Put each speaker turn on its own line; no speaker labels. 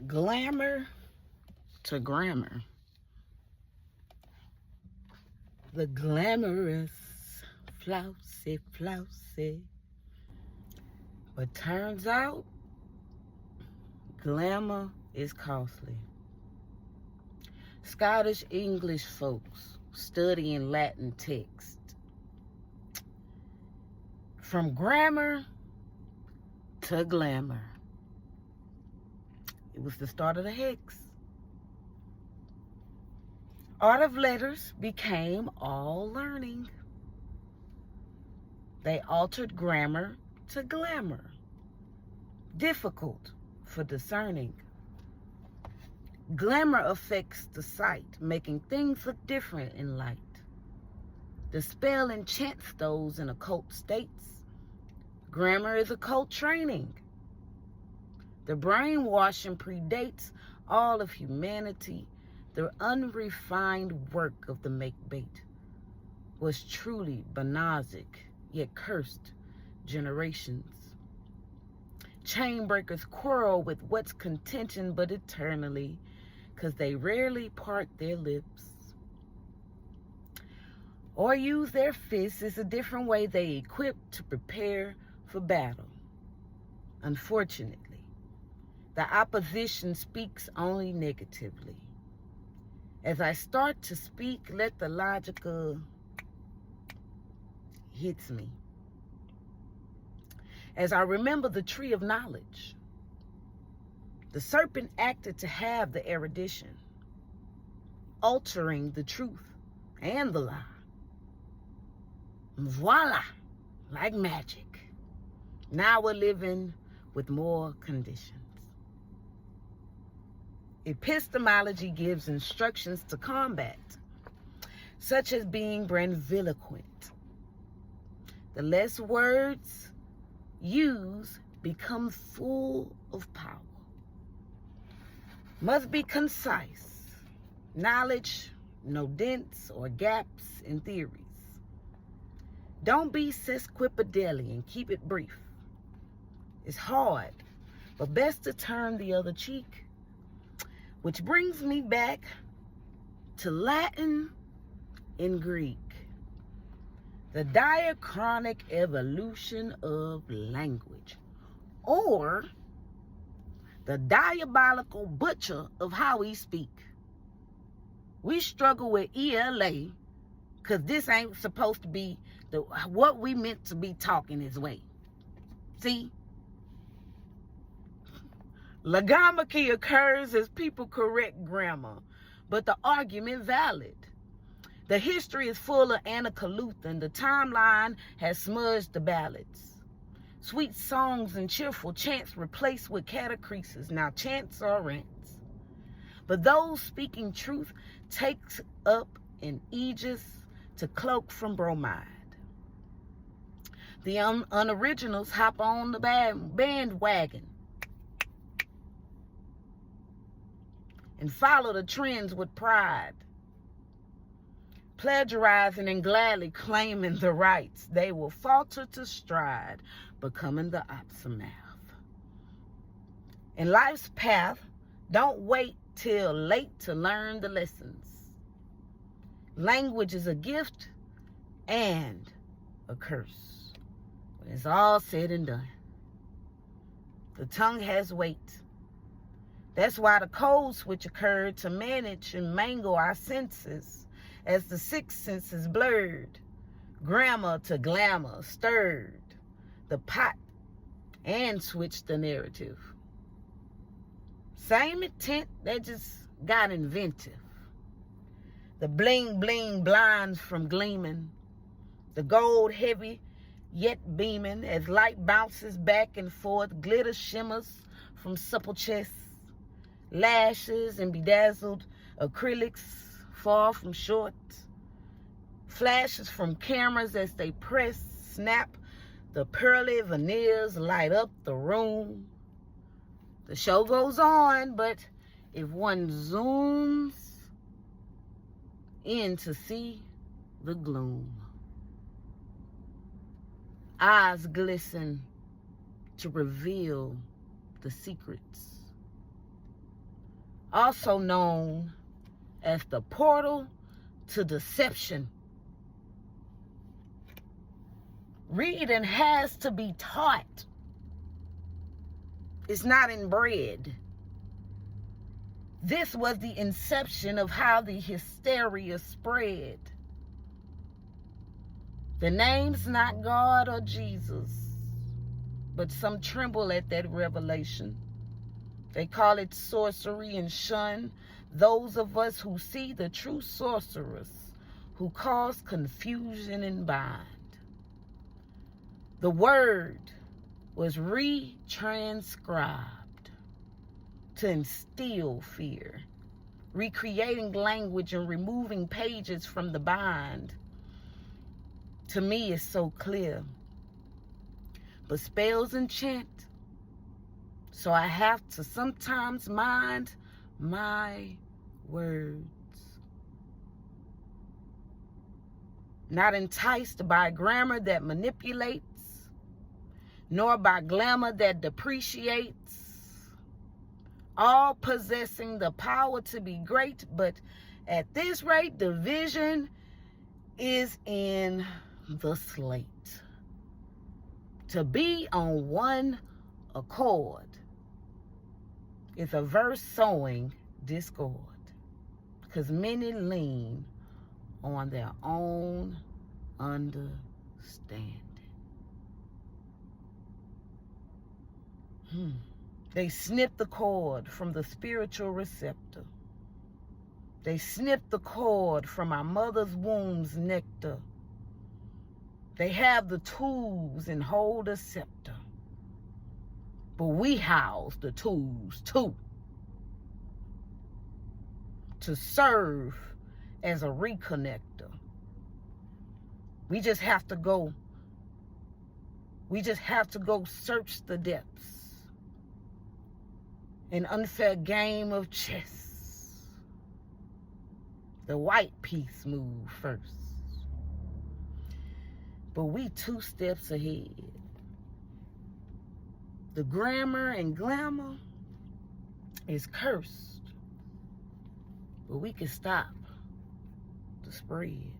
Glamour to grammar. The glamorous flousy. But turns out, glamour is costly. Scottish English folks studying Latin text. From grammar to glamour. It was the start of the hex. Art of letters became all learning. They altered grammar to glamour. Difficult for discerning. Glamour affects the sight, making things look different in light. The spell enchants those in occult states. Grammar is occult training. The brainwashing predates all of humanity. The unrefined work of the make-bait was truly banasic, yet cursed generations. Chain breakers quarrel with what's contention but eternally, 'cause they rarely part their lips. Or use their fists is a different way they equip to prepare for battle. Unfortunately, the opposition speaks only negatively. As I start to speak, let the logical hits me. As I remember the tree of knowledge, the serpent acted to have the erudition, altering the truth and the lie. Voila, like magic. Now we're living with more conditions. Epistemology gives instructions to combat, such as being grandiloquent. The less words used become full of power. Must be concise. Knowledge, no dents or gaps in theories. Don't be sesquipedalian, keep it brief. It's hard, but best to turn the other cheek. Which brings me back to Latin and Greek. The diachronic evolution of language, or the diabolical butcher of how we speak. We struggle with ELA because this ain't supposed to be what we meant to be talking this way. See? Logomachy occurs as people correct grammar, but the argument valid. The history is full of Anacoluth, the timeline has smudged the ballads. Sweet songs and cheerful chants replaced with catachresis, now chants are rants. But those speaking truth takes up an aegis to cloak from bromide. The unoriginals hop on the bandwagon and follow the trends with pride, plagiarizing and gladly claiming the rights. They will falter to stride, becoming the opsomath. In life's path, don't wait till late to learn the lessons. Language is a gift and a curse when it's all said and done. The tongue has weight. That's why the code switch occurred to manage and mangle our senses as the sixth sense is blurred. Grammar to glamour stirred the pot and switched the narrative. Same intent, that just got inventive. The bling bling blinds from gleaming, the gold heavy yet beaming as light bounces back and forth, glitter shimmers from supple chests. Lashes and bedazzled acrylics far from short. Flashes from cameras as they press, snap. The pearly veneers light up the room. The show goes on, but if one zooms in to see the gloom, eyes glisten to reveal the secrets. also known as the portal to deception. Reading has to be taught. It's not inbred. This was the inception of how the hysteria spread. The name's not God or Jesus, but some tremble at that revelation. They call it sorcery and shun those of us who see the true sorcerers who cause confusion and bind. The word was retranscribed to instill fear, recreating language and removing pages from the bind. To me, it's so clear. But spells enchant, so I have to sometimes mind my words. Not enticed by grammar that manipulates, nor by glamour that depreciates, all possessing the power to be great, but at this rate, division is in the slate. To be on one accord is a verse sowing discord, because many lean on their own understanding. They snip the cord from the spiritual receptor. They snip the cord from our mother's womb's nectar. They have the tools and hold a scepter. But we house the tools too, to serve as a reconnector. We just have to go search the depths. An unfair game of chess. The white piece moved first, but we 2 steps ahead. The grammar and glamour is cursed, but we can stop the spread.